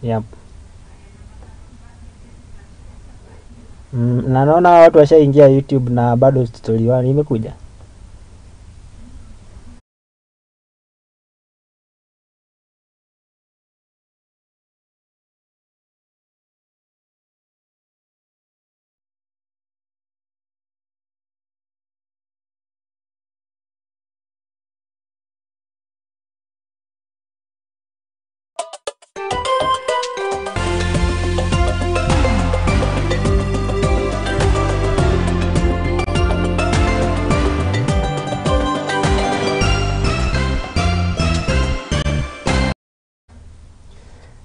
Yep. Na naona watu washaingia YouTube na bado story 1 imekuja.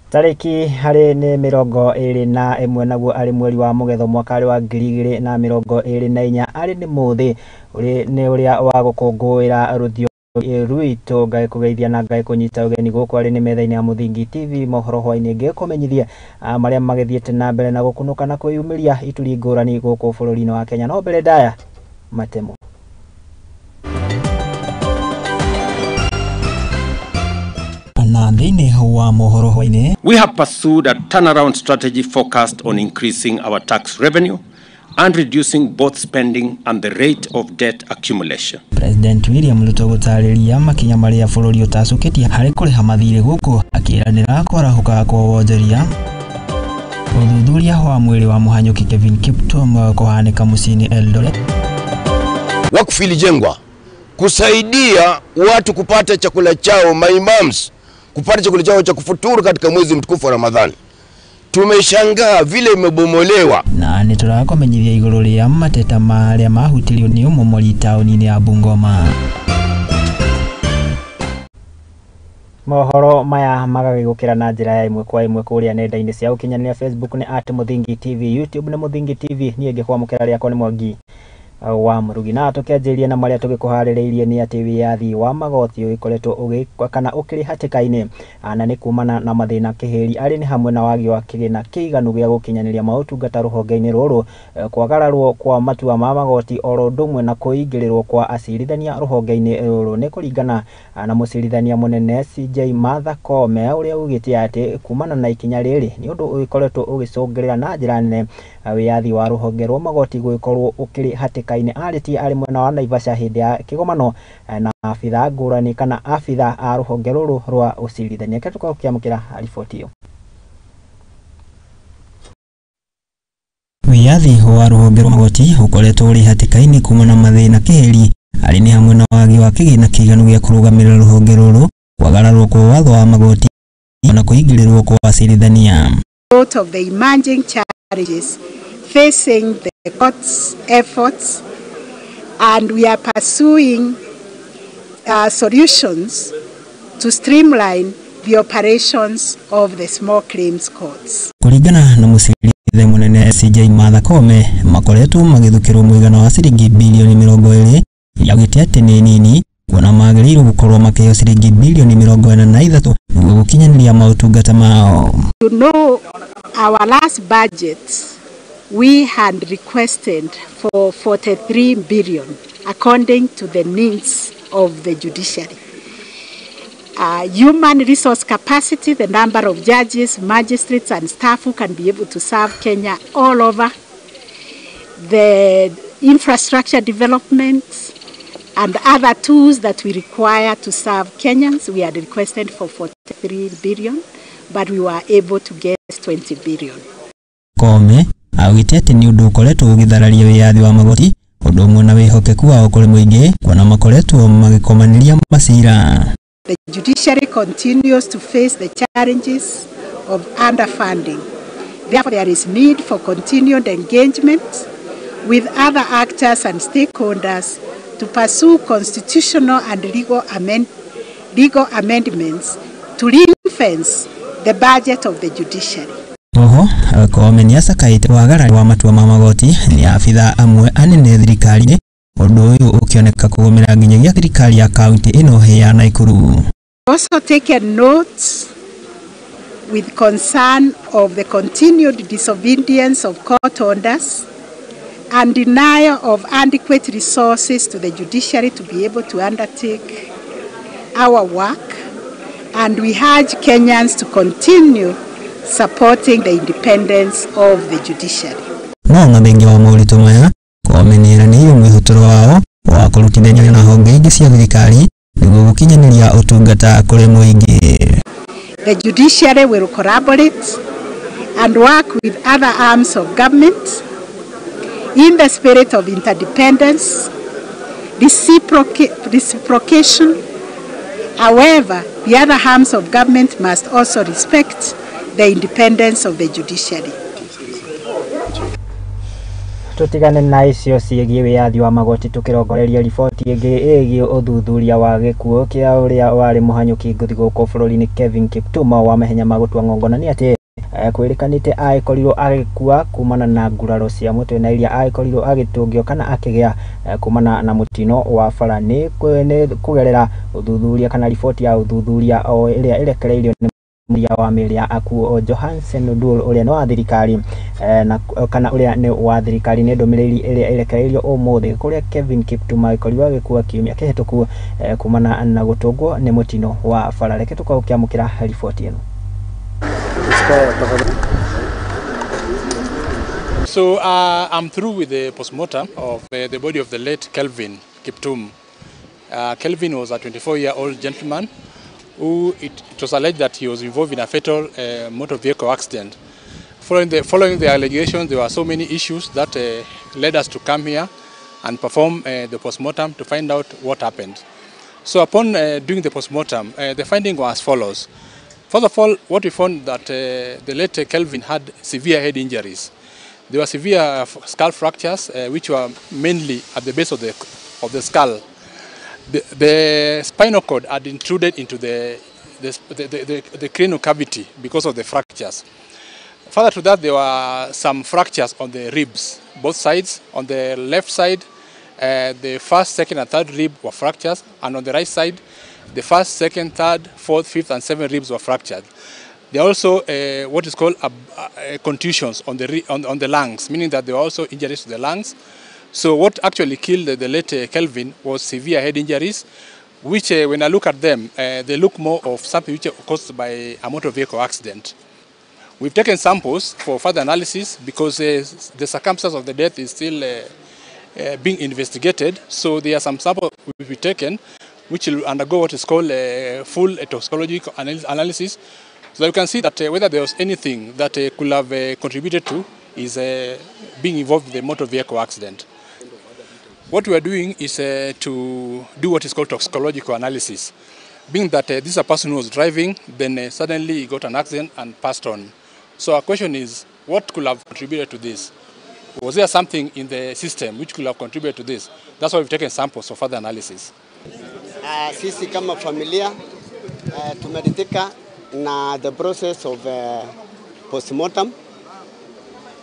Tariki hari ni 21 naguo ari mweri wa mugetho mwaka wa 2024 ari ni muthi uri ni uria wa gukungwira ruthio rwito ngai kugeithia na ngai kunyita ugeni guku ari ni metha-ini ya Muthingi TV Mohoro Hwaiini ngikumenyithia maria magithiete na mbere na gukunuka na kwiyumiria ituri ngurani guku bururi-ini wa Kenya no mbere ndaya matemo. We have pursued a turnaround strategy focused on increasing our tax revenue and reducing both spending and the rate of debt accumulation. President William Ruto gutariria makinya maria bururi utacukitie hari kuriha mathire guku akiranira kwarahuka kwa wonjoria. Uthuthuria wa mwili wa muhanyuki Kevin Kiptum kuhanika mucini Eldoret. Wakfu ilijengwa kusaidia watu kupata chakula chao, maimams kupata chakula chao cha kufuturu katika mwezi mtukufu wa Ramadhani. Tumeshangaa vile imebomolewa. Na niturakomenyithia iguru ria mateta maria mahutirio ni umomori tauni-ini ya Bungoma. Mohoro maya magagikira na njira ya imwe kwa imwe kuria nenda-ini cia ukinyanĩria Facebook ni @Muthingi TV, YouTube ni Muthingi TV, ni ngikwamukira riako ni Mwangi wa Murugi na tukianjiria na maria tugikuhaririirie ni ati wiathi wa magoti ukoretwo ugikwa kana ukiri hatikaini na ni kumana na mathina kihiri ari ni hamwe na wagi wa kigina kiiganu gia gukinyaniria mautungata ruhonge-ini ruru kwagararwo kwa matua ma magoti oro ndumwe na kuingirirwo kwa acirithania ruhonge-ini ruru ni kuringana na mucirithania munene CJ Martha Koome uria ugite ati kumana na ikinya riri ni undu ukoretwo ugicungirira na njira nene wiathi wa ruhonge rwa magoti guikorwo ukiri hatika ariti ari mwena wa Naivasha hindi ya kigomano na afitha ngurani kana afitha a ruhonge ruru rwa ucirithania ketuka kiamukira riboti iyo. Wiathi wa ruhonge rwa magoti ukoretwo uri hatikaini kumana mathina kiheri ari ni hamwe na wagi wa kigina kiiganu gia kurugamirira ruhonge ruru kwagararwo kwa watho wa magoti na kuingirirwo kwa acirithania. Out of the emerging challenges facing the court's efforts, and we are pursuing solutions to streamline the operations of the small claims courts. Kuringana na mucirithania munene CJ Martha Koome makoretwo magithukirwo muigana wa ciringi bilioni 20 yagite ati ni nini kuona magiriirwo gukorwo makiheo ciringi bilioni 43 niguo gukinyaniria mautungata mao. You know, our last budget we had requested for 43 billion according to the needs of the judiciary. Human resource capacity, the number of judges, magistrates and staff who can be able to serve Kenya all over, the infrastructure development and other tools that we require to serve Kenyans. We had requested for 43 billion, but we were able to get 20 billion. Koome agite ati ni undu ukoretwo ugithararia wiathi wa magoti undu umwe na wihokeku wao kuri muingi kuona makoretwo magikomaniria macira. The judiciary continues to face the challenges of underfunding. Therefore, there is need for continued engagement with other actors and stakeholders to pursue constitutional and legal amendments to ring-fence the budget of the judiciary. Oho, Koome ni acakaite wagarari wa matua ma magoti ni afitha amwe anene thirikari undu uyu ukioneka kugomera nginyagia thirikari ya kaunti ino ya Naikuru. Also taken notes with concern of the continued disobedience of court orders and denial of adequate resources to the judiciary to be able to undertake our work, and we urge Kenyans to continue supporting the independence of the judiciary. No ngabengi wa maũritũ maya kũmenyera nĩ mwĩhũtũro wao wa kũrutithania na honge ingĩ cia thirikari nĩguo gũkinyanĩria ũtungata kũrĩ mũingĩ. The judiciary will collaborate and work with other arms of government in the spirit of interdependence, reciprocation. However, the other arms of government must also respect the independence of the judiciary. Tutigane na icio ciĩgiĩ wĩyathi wa magoti tukirongoreria riboti ĩngĩ ĩgiĩ ũthuthuria wa gĩkuũ kĩa ũrĩa warĩ mũhanyũki ngũthi gũkũ bũrũri-inĩ Kevin Kiptum wa mahenya ma gũtua ng'ong'ona nĩ atĩ kwĩrĩkanĩte agĩkorirwo agĩkua kumana na nguraro cia mũtwe na iria agĩkorirwo agĩtũngio kana akĩgĩa kumana na mũtino wa bara nĩ kũgerera ũthuthuria kana riboti ya ũthuthuria o ĩrĩa ĩrekereirio nĩ mũria wa mĩrĩ ya akuo Johansen Odul ũrĩa nĩ wa thirikari na kana ũrĩa nĩ wa thirikari nĩ ndũmĩrĩri ĩrĩa ĩrekereirio ũmũthĩ kũrĩa Kevin Kiptum agĩkorirwo agĩkua kiumia kĩhĩtũku kumana na gũtũngwo nĩ mũtino wa bara. Reke tũkĩamũkĩra riboti ĩno. So I'm through with the postmortem of the body of the late Kelvin Kiptum. Kelvin was a 24-year-old gentleman who it was alleged that he was involved in a fatal motor vehicle accident. Following the allegations, there were so many issues that led us to come here and perform the postmortem to find out what happened. So upon doing the postmortem, the finding was as follows. First of all, what we found that the late Kelvin had severe head injuries. There were severe skull fractures, which were mainly at the base of the skull. The spinal cord had intruded into the cranial cavity because of the fractures. Further to that, there were some fractures on the ribs, both sides. On the left side, the first, second, and third rib were fractured, and on the right side, the first, second, third, fourth, fifth, and seventh ribs were fractured. There are also what is called contusions on the lungs, meaning that there were also injuries to the lungs. So what actually killed the late Kelvin was severe head injuries, which when I look at them, they look more of something which was caused by a motor vehicle accident. We've taken samples for further analysis because the circumstance of the death is still being investigated. So there are some samples will be taken, which will undergo what is called a full toxicological analysis. So you can see that whether there was anything that could have contributed to is being involved in the motor vehicle accident. What we are doing is to do what is called toxicological analysis, being that this is a person who was driving, then suddenly he got an accident and passed on. So our question is, what could have contributed to this? Was there something in the system which could have contributed to this? That's why we've taken samples for further analysis. Sisi kama familia tumeridhika na the process of postmortem.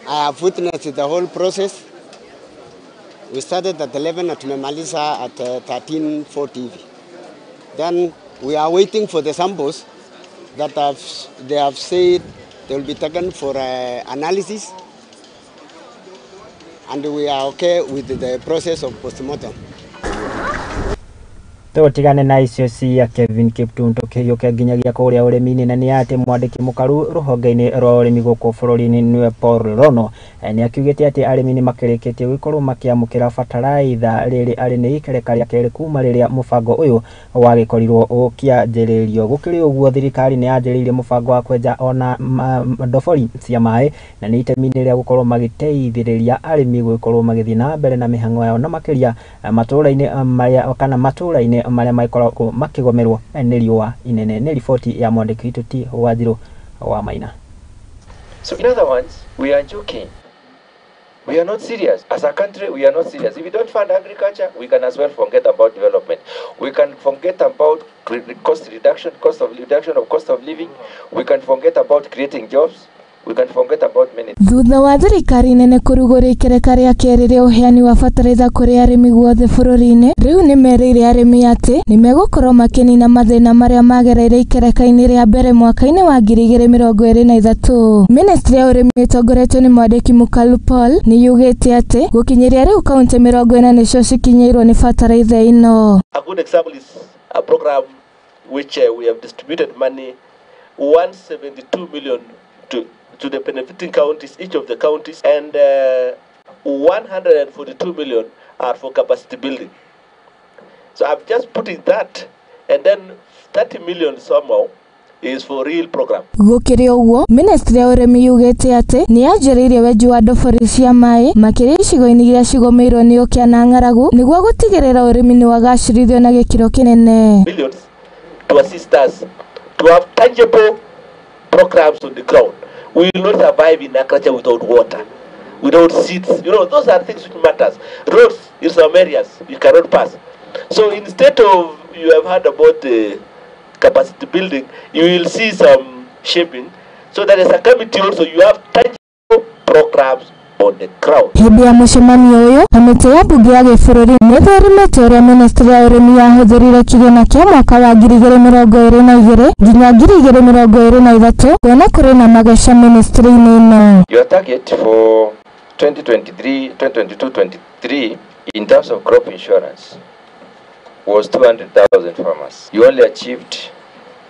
I have witnessed the whole process. We started at 11 and tumemaliza at 13:40. Then we are waiting for the samples that they have said they will be taken for analysis, and we are okay with the process of postmortem. Tutigane na icio cia Kevin Kiptum tukiyuke nginyagia kuria urimi-ini na ni ati mwandiki mukaru ruhonge-ini rwa urimi guku bururi-ini niwe Paul Rono ni akiugite ati arimi ni makirikitie gukorwo makiamukira fataraitha riri ari ni ikereka ria keri kuma riria mubango uyu wagikorirwo ukianjiririo. Gukiri uguo thirikari ni yanjiriire mubango wa kwenja ona ndobori cia mai na ni itemi-ini ria gukorwo magiteithiriria arimi gukorwo magithii na mbere na mihango yao na makiria matura-ini maria kana matura-ini maria maikoragwo makigomerwo nĩ riũa inene. Nĩ riboti ya mwandĩki witũ T Wanjirũ wa Maina. So in other words, we are joking. We are not serious. As a country, we are not serious. If we don't fund agriculture, we can as well forget about development. We can forget about cost reduction of cost of living. We can forget about creating jobs. We can forget about many. Thutha wa thirikari nene kũrugũra ikereka rĩa kerĩ rĩa ũheani wa bataraitha kũrĩ arĩmi guothe bũrũri-inĩ, rĩu nĩ merĩire arĩmi atĩ nĩ megũkorwo makĩnina mathĩna marĩa magereire ikereka-inĩ rĩa mbere mwaka-inĩ wa 2023. Ministry ya ũrĩmi ĩtongoretio nĩ mwandĩki Mukalu Paul nĩ yugĩte atĩ gũkinyĩria rĩu kaunti 40 nĩcio cikinyĩirwo nĩ bataraitha ĩno. A good example is a program which we have distributed money 172 million to the benefiting counties, each of the counties, and 142 million are for capacity building. So I'm just putting that, and then 30 million somehow is for real program. Gukiri uguo ministry ya urimi yugite ati ni anjiriire wenji wa ndobori cia mai makiri icigo-ini iria cigomeirwo ni ukia na ng'aragu niguo gutigirira urimi ni wagacirithio na gikiro kinene. Millions to assist us to have tangible programs on the ground. We will not survive in agriculture without water, without seeds. You know, those are things which matters. Roads in some areas you cannot pass. So instead of you have heard about capacity building, you will see some shaping. So there is a committee also. You have tangible programs on the ground. Hindi ya mucemanio uyu kamiti ya bunge ya gĩbũrũri nĩthorimĩte ũrĩa ministry ya ũrĩmi yahũthĩrire kĩgĩna kĩa mwaka wa 2022 nginya 2023 kuona kũrĩ na mageca ministry-inĩ ĩno. Your target for 2022-23 in terms of crop insurance was 200,000 farmers. You only achieved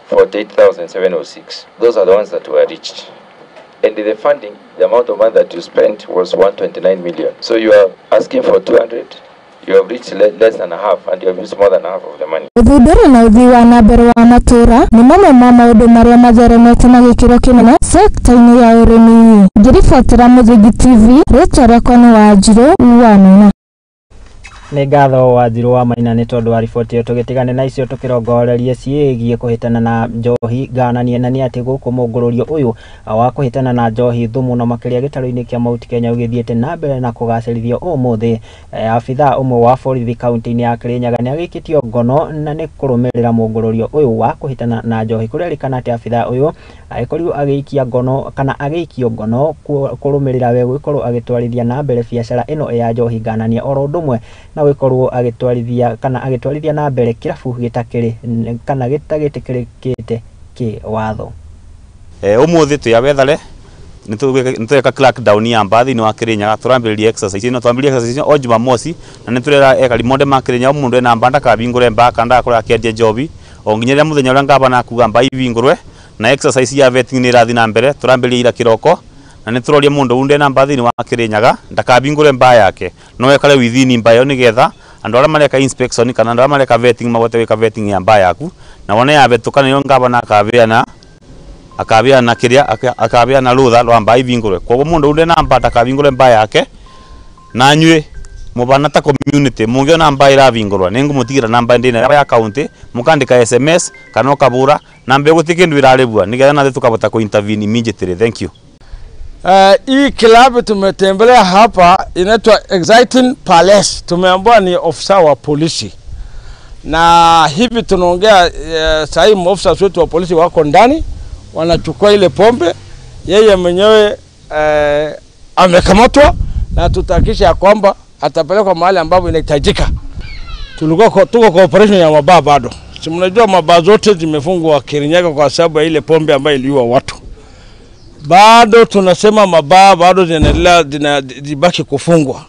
48,706. Those are the ones that were reached. And the funding, the amount of money that you spent was 129 million. So you are asking for 200. You have reached less than half, and you have used more than half of the money. Uthundũri na uthii wa na mbere wa matũra nĩ mamwe ma maũndũ marĩa matheremete na gĩkĩro kĩnene sekta-inĩ ya ũrĩmi. Ngĩribotera Mũthingi TV, rĩtwa rĩakwa nĩ Wanjirũ Wanuna. Nĩ ngatho Wanjirũ wa Maina nĩ tondũ wa riboti ĩyo. Tũgĩtigane na icio tũkĩrongorerie ciĩgiĩ kũhĩtana na njohi ngananie, na nĩ atĩ gũkũ mũngũrũrio ũyũ wa kũhĩtana na njohi thumu na makĩria gĩtarũ-inĩ kĩa Mount Kenya ũgĩthiĩte na mbere na kũgacĩrithio ũmũthĩ. Abithaa ũmwe wa borithi kaunti-inĩ ya Kirinyaga nĩ agĩkĩtio ngono na nĩ kũrũmĩrĩra mũngũrũrio ũyũ wa kũhĩtana na njohi, kũrerĩkana atĩ abithaa ũyũ agĩkorirwo agĩikia ngono kana agĩikio ngono kũrũmĩrĩra we gũkorwo agĩtwarithia na mbere biacara ĩno ya njohi ngananie, oro ũndũ ũmwe na gũkorwo agĩtwarithia na mbere kĩrabu gĩtakĩrĩ kana gĩtagĩtĩkĩrĩkĩte kĩwatho. Ũmũthĩ twĩabethare nĩtweka crackdown ya mbathi thĩinĩ wa Kirinyaga, tũrambĩrĩria exercise ĩno, twambĩrĩria exercise o Jumamosi, na nĩtũrera ekari mothe ma Kirinyaga mũndũ ena mba ndakabingũre mba kana ndakorwo akĩendia njobi o nginya rĩrĩa mũthenya ũrĩa ngavana akuga mba ibingũrwe, na exercise ya vetting nĩ ĩrathiĩ na mbere. Tũrambĩrĩria ira kĩroko na nĩtũroria mũndũ unde na mba thĩinĩ wa Kirinyaga ndakabingũre mba yake, no ekare within mba ĩyo nĩgetha andũ arĩa mareka inspection kana andũ arĩa mareka vetting magote wĩka vetting ya mba yaku, na wone yavetũka nĩyo ngavana akabeana rũtha rwa mba ibingũrwe. Koguo mũndũ unde na mba ndakabingũre mba yake, na nyuĩ mubana ta community mungiona mba iravingũrwa nĩngũmũtigĩra namba ndĩna ya county, mũkandĩka SMS kana ũkabũra namba ĩgũtĩ kĩndũ ĩrarĩbua nĩgetha nathi tukabota ku-intervene immediately. Thank you. Hii klabu tumetembelea hapa inaitwa Exciting Palace. Tumeambiwa ni ofisa wa polisi, na hivi tunaongea sahii maofisa wetu wa polisi wako ndani wanachukua ile pombe. Yeye mwenyewe amekamatwa na tutakisha ya kwamba atapelekwa mahali ambapo inahitajika. Tuko kwa operation ya mabaa bado. Si mnajua mabaa zote zimefungwa Kirinyaga kwa sababu ya ile pombe ambayo iliua watu. Bado tunasema mabaa bado zinaendelea zibaki kufungwa,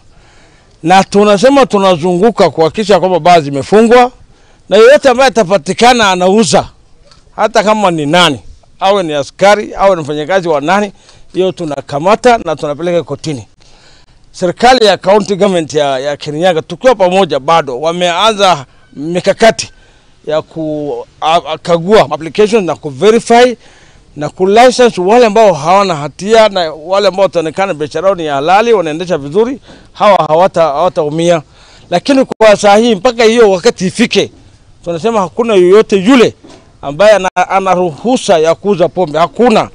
na tunasema tunazunguka kuhakikisha kwamba baa zimefungwa, na yeyote ambaye atapatikana anauza, hata kama ni nani, awe ni askari awe ni mfanyakazi wa nani, hiyo tunakamata na tunapeleka kotini. Serikali ya county government ya Kirinyaga tukiwa pamoja bado wameanza mikakati ya kukagua applications na kuverify na kulicense wale ambao hawana hatia, na wale ambao wataonekana biashara ni halali wanaendesha vizuri, hawa hawataumia. Lakini kwa saa hii mpaka hiyo wakati ifike, tunasema hakuna yoyote yule ambaye ana ruhusa ya kuuza pombe, hakuna.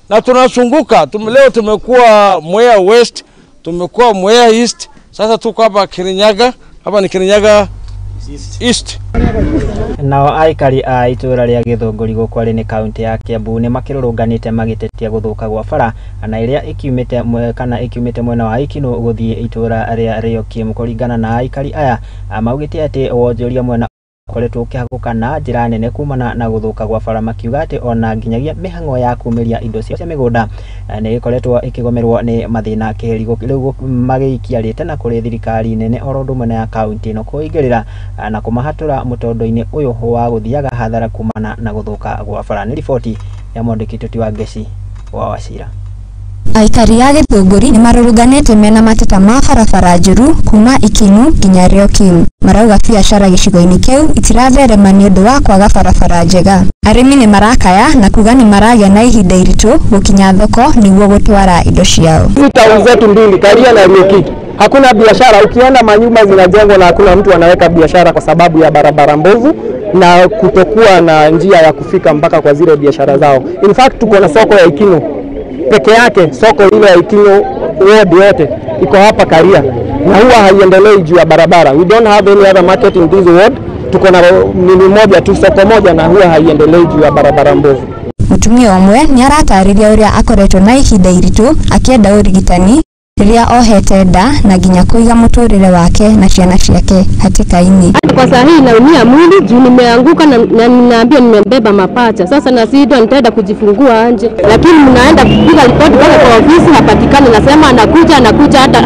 Na tunazunguka, leo tumekuwa Mwea West, tumekuwa Mwea East, sasa tuko hapa Kirinyaga. Hapa ni Kirinyaga East. Nao aikari a itũra rĩa Gĩthũngũri gũkũ arĩ nĩ kaunti ya Kiambu nĩ makĩrũrũnganĩte magĩtetia gũthũka gwa bara na ĩrĩa ĩkiumĩte mwena wa Ikino gũthiĩ itũra rĩa Rĩoki. Kũringana na aikari aya maugĩte atĩ wonjoria mwena koretwo ũkĩhagũka na njĩra nene kumana na gũthũka gwa bara, makiuga atĩ ona nginyagia mĩhang'o ya kumĩria indo cia mĩgũnda nĩ ĩkoretwo ĩkĩgomerwo nĩ mathĩna kĩheri. Rĩu magĩikiarĩte na kũrĩ thirikari nene oro ũndũ ũmwe na ya kaunti ĩno kũingĩrĩra na kũmahatũra mũtondo-inĩ ũyũ wa gũthiaga hathara kumana na gũthũka gwa bara. Nĩ riboti ya mwandĩki Tuti wa Ngeci wa Wachira. Aikari a Gĩthũngũri nĩ marũrũnganĩte mena mateta ma barabara njũru kuma Ikinu nginya Rĩokiu. Marauga biacara gĩcigo-inĩ kĩu itiratherema nĩ ũndũ wa kwaga barabara njega. Arĩmi nĩ marakaya na kuga nĩ maragĩa na ihinda iritũ gũkinya thoko nĩguo gũtwara indo ciao. Tauni zetu mbili, Karia na Rĩokiu, hakuna biashara. Ukiona manyumba zinajengwa na hakuna mtu anaweka biashara kwa sababu ya barabara mbovu na kutokuwa na njia ya kufika mpaka kwa zile biashara zao. In fact tuko na soko ya Ikinu peke yake, soko ile ya Ikinu ward yote iko hapa Karia na huwa haiendelei juu ya barabara. We don't have any other market in this ward. Tuko na nini moja tu, soko moja, na huwa haiendelei juu ya barabara mbovu. Mutumia omwe ni aratarĩria ũrĩa akoretwo na ihinda iritũ akĩenda ũrigitani rĩrĩa ohete nda na nginya kũiga mũtũrĩre wake na ciana ciake hatĩka-inĩ. Kwa saa hii naumia mwili juu nimeanguka na ninaambia nimebeba mapacha. Sasa na sisi nitaenda kujifungua nje, lakini mnaenda kupiga ripoti pale kwa ofisi hapatikani. Nasema anakuja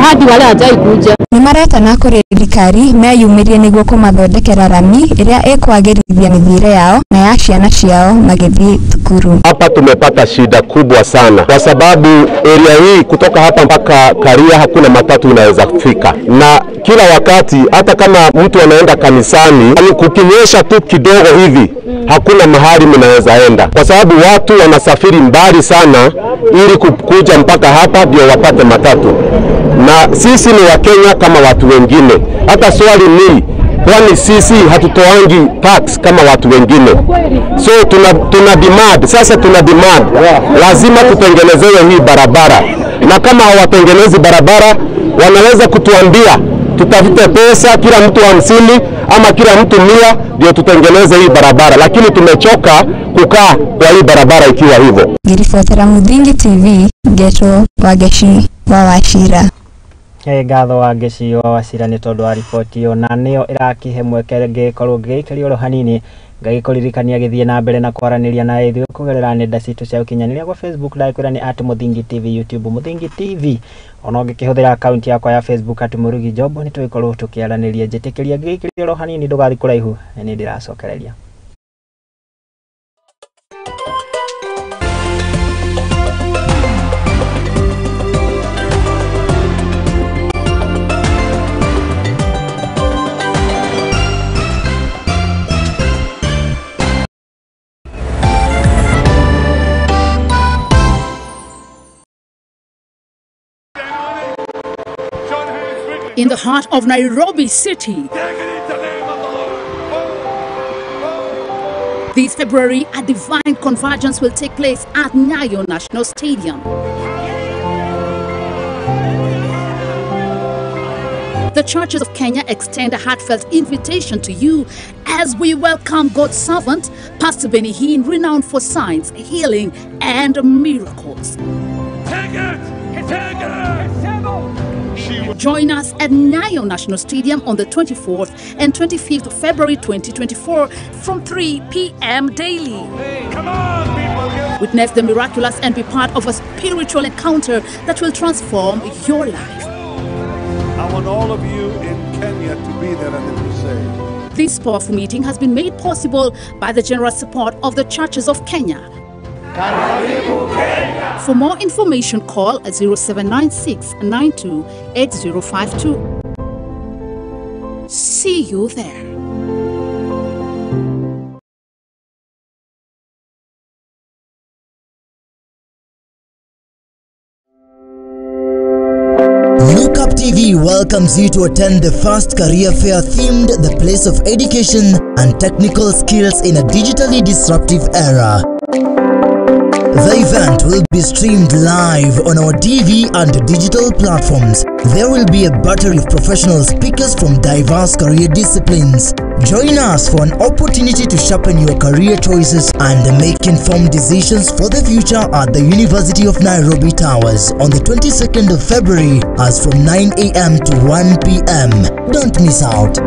hadi wale hajai kuja. Ni maretana kũrĩ thirikari meyumĩrie nĩguo kũmathondekera rami ĩrĩa ĩkwagĩrithia mĩthiĩre yao na ya ciana ciao magĩthiĩ thukuru. Hapa tumepata shida kubwa sana kwa sababu area hii kutoka hapa mpaka Karia hakuna matatu inaweza kufika, na kila wakati hata kama mtu anaenda kanisani kukinyesha tu kidogo hivi hakuna mahali mnaweza enda, kwa sababu watu wanasafiri mbali sana ili kuja mpaka hapa ndio wapate matatu. Na sisi ni Wakenya kama watu wengine. Hata swali ni kwani sisi hatutoangi tax kama watu wengine? So tuna demand, sasa tuna demand lazima tutengenezewe hii barabara, na kama hawatengenezi barabara wanaweza kutuambia tutafute pesa kila mtu 50 ama kila mtu 100 ndio tutengeneze hii barabara, lakini tumechoka kukaa kwa hii barabara ikiwa hivyo. Ngirifuatira Muthingi TV, Geto Wageshi wa Wachira. Ngatho wa Gĩci wa Wachira nĩ tondũ wa riboti ĩyo, na nĩyo ĩrakihe mweke ngĩkorwo ngĩikaria oro hanini ngagĩkũririkania gĩthiĩ na mbere na kwaranĩria na ithuĩ kũgerera nenda citũ cia ũkinyanĩria kwa Facebook ndakwĩra nĩ @Muthingi TV, YouTube Muthingi TV, ona ũngĩkĩhũthĩra akaunti yakwa ya Facebook @Murugi Job nĩ tũgĩkorwo tũkĩaranĩria. Njĩtĩkĩria ngĩikaria oro hanini ndũgathiĩ kũraihu, nĩ ndĩracokereria. In the heart of Nairobi City, this February, a divine convergence will take place at Nyayo National Stadium. The churches of Kenya extend a heartfelt invitation to you as we welcome God's servant, Pastor Benny Hinn, renowned for signs, healing, and miracles. Take it! Take it! Join us at Nyayo National Stadium on the 24th and 25th of February 2024 from 3 p.m. daily. Come on, people. Witness the miraculous and be part of a spiritual encounter that will transform your life. I want all of you in Kenya to be there at the crusade. This powerful meeting has been made possible by the generous support of the churches of Kenya. For more information, call 0796 92 8052. See you there. Look Up TV welcomes you to attend the first career fair themed The Place of Education and Technical Skills in a Digitally Disruptive Era. The event will be streamed live on our TV and digital platforms. There will be a battery of professional speakers from diverse career disciplines. Join us for an opportunity to sharpen your career choices and make informed decisions for the future at the University of Nairobi Towers on the 22nd of February as from 9 a.m. to 1 p.m. Don't miss out.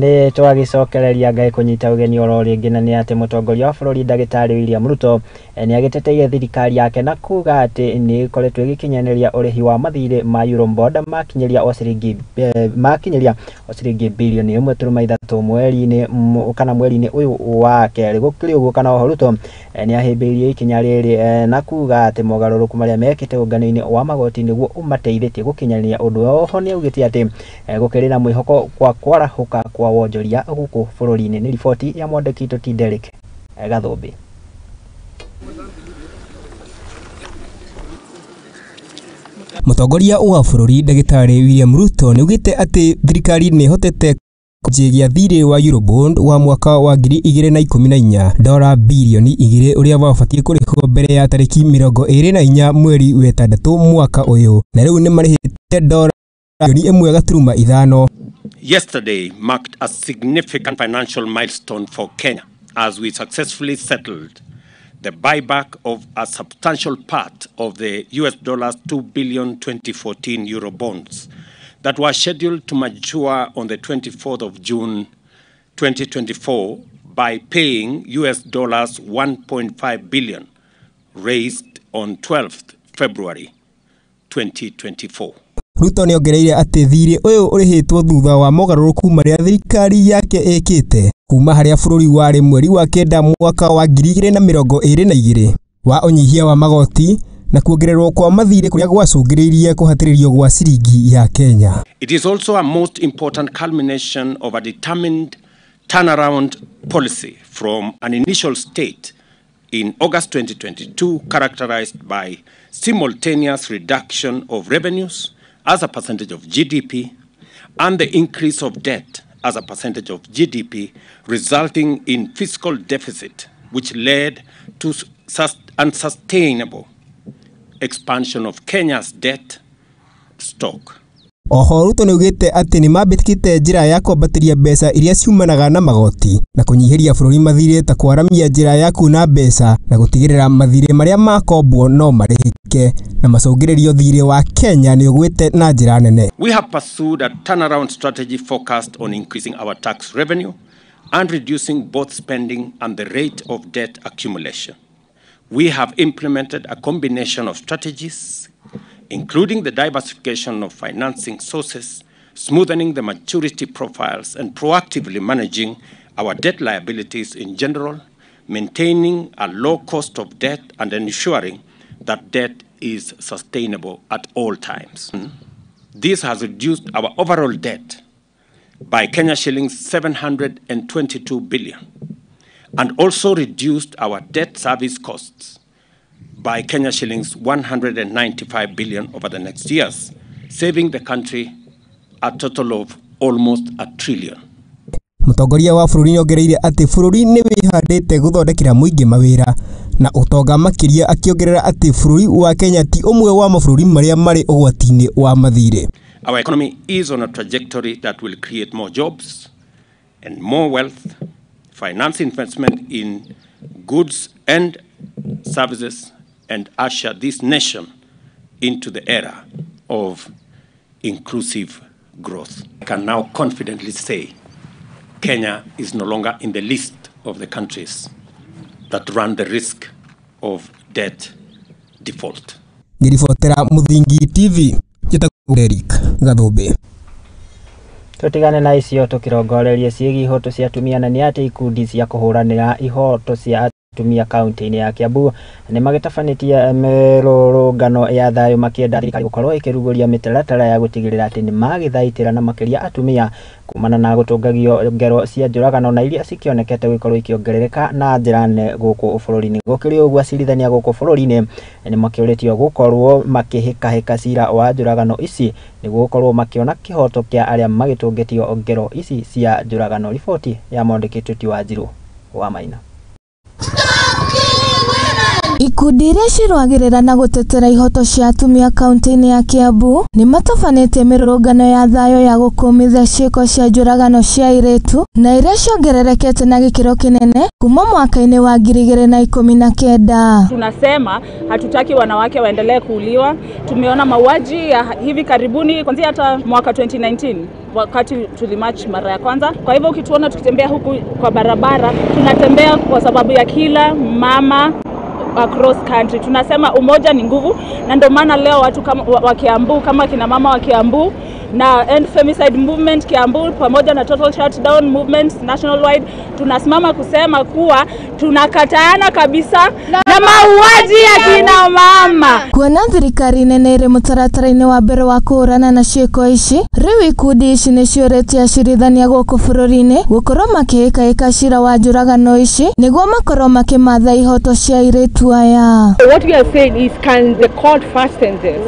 Nĩ twagicokereria Ngai kunyita ugeni oro ringi na nĩ atĩ mũtongoria wa bũrũri Ndagĩtarĩ William Ruto nĩ agĩteteire thirikari yake na kuga atĩ nĩ ĩkoretwo ĩgĩkinyanĩria ũrĩhi wa mathirĩ ma Eurobond makinyeria o ciringi bilioni 1.3 mweri-inĩ ũyũ wa kerĩ. Gũkĩrĩ ũguo kana oho Ruto nĩ ahĩmbĩirie ikinya rĩrĩ na kuga atĩ mogarũrũku marĩa mekĩte ũngano-inĩ wa magoti nĩguo ũmateithĩtie gũkinyanĩria ũndũ. Oho nĩ augĩte atĩ gũkĩrĩ na mwĩhoko kwa kwarahũka kwa wonjoria gũkũ bũrũri-inĩ. Nĩ riboti ya mwandĩki witũ Derek Gathũmbĩ. Mũtongoria wa bũrũri Ndagĩtarĩ William Ruto nĩ augĩte atĩ thirikari nĩ hotete kũjĩgia thirĩ wa Eurobond wa mwaka wa 2014 dola bilioni 2 ũrĩa wabatiĩ kũrĩhwo mbere ya tarĩki 24 mweri wa 6 mwaka ũyũ, na rĩu nĩ marĩhĩte dola bilioni 1.5. Yesterday marked a significant financial milestone for Kenya as we successfully settled the buyback of a substantial part of the $2 billion 2014 Eurobonds that were scheduled to mature on the 24th of June 2024 by paying $1.5 billion raised on 12th February 2024. Ruto nĩ ongereire atĩ thirĩ ũyũ ũrĩhĩtwo thutha wa mogarũrũku marĩa thirikari yake ĩkĩte kuma harĩa bũrũri warĩ mweri wa kenda mwaka wa 2022 wa ũnyihia wa magoti na kuongererwo kwa mathirĩ kũrĩa gwacũngĩrĩirie kũhatĩrĩrio gwa ciringi ya Kenya. It is also a most important culmination of a determined turnaround policy from an initial state in August 2022 characterized by simultaneous reduction of revenues as a percentage of GDP and the increase of debt as a percentage of GDP, resulting in fiscal deficit, which led to unsustainable expansion of Kenya's debt stock. Oho Ruto nĩ augĩte atĩ nĩ mambĩtĩkĩte njĩra ya kwambatĩria mbeca iria ciumanaga na magoti na kũnyihĩria bũrũri mathirĩ ta kwaramia njĩra ya kuuna mbeca na gũtigĩrĩra mathirĩ marĩa makombwo no marĩhĩke na macũngĩrĩrio thirĩ wa Kenya nĩ ũgwĩte na njĩra nene. We have pursued a turnaround strategy focused on increasing our tax revenue and reducing both spending and the rate of debt accumulation. We have implemented a combination of strategies, including the diversification of financing sources, smoothening the maturity profiles, and proactively managing our debt liabilities in general, maintaining a low cost of debt and ensuring that debt is sustainable at all times. This has reduced our overall debt by Kenya shillings 722 billion and also reduced our debt service costs by Kenya shillings 195 billion over the next years, saving the country a total of almost $1 trillion. Mũtongoria wa bũrũri nĩongereire atĩ bũrũri nĩ wĩhandĩte gũthondekera mũingĩ mawĩra na ũtonga makĩria, akĩongerera atĩ bũrũri wa Kenya ti ũmwe wa mabũrũri marĩa marĩ ũgwati-inĩ wa mathirĩ. Our economy is on a trajectory that will create more jobs and more wealth, finance investment in goods and services, and usher this nation into the era of inclusive growth. I can now confidently say Kenya is no longer in the list of the countries that run the risk of debt default. Ngiribotera Muthingi TV, Derek Gathũmbĩ. Tutigane na icio tukirongorerie ciĩgiĩ ihoto cia atumia, na nĩ atĩ ikundi cia kũhũranĩra ihoto cia atumia kaunti-inĩ ya Kiambu nĩ magĩtabanĩtie mĩrũrũngano ya thayũ makĩenda thirikari gũkorwo ĩkĩrugũria mĩtaratara ya gũtigĩrĩra atĩ nĩ magĩthaitĩra na makĩria atumia kumana na gũtũngagio ngero cia njũragano na iria cikĩonekete gũkorwo ikĩongerereka na njĩra nene gũkũ bũrũri-inĩ. Gũkĩrĩ ũguo acirithania gũkũ bũrũri-inĩ nĩ makĩũrĩtio gũkorwo makĩhĩkahĩka cira wa njũragano ici nĩguo gũkorwo makĩona kĩhoto kĩa arĩa magĩtũngĩtio ngero ici cia njũragano. Riboti ya mwandĩki witũ wa Njirũ wa Maina. Ikundi iria cirũagĩrĩra na gũtetera ihoto cia atumia kaunti-inĩ ya Kiambu nĩ matabanĩtie mĩrũrũngano ya thayũ ya gũkũmithia ciĩko cia njũragano cia airĩtu na iria ciongererekete na gĩkĩro kĩnene kuma mwaka-inĩ wa 2019. Tunasema hatutaki wanawake waendelee kuuliwa. Tumeona mauaji ya hivi karibuni kuanzia hata mwaka 2019 wakati tulimarch mara ya kwanza. Kwa hivyo ukituona tukitembea huku kwa barabara, tunatembea kwa sababu ya kila mama across country. Tunasema umoja ni nguvu, na ndio maana leo watu kama wa Kiambu, kama kina mama wa Kiambu na End Femicide Movement Kiambu pamoja na Total Shutdown Movement national wide tunasimama kusema kuwa tunakataana kabisa na mauaji ya kina mama. Kuona thirikari nene ĩrĩ mũtaratara-inĩ wa mbere wa kũhũrana na ciĩko ici, rĩu ikundi ici nĩ ciũrĩtie acirithania gũkũ bũrũri-inĩ gũkorwo makĩhĩkahĩka cira wa njũragano ici nĩguo makorwo makĩmatha ihoto cia airĩtu aya. What we are saying is, can the court fasten this?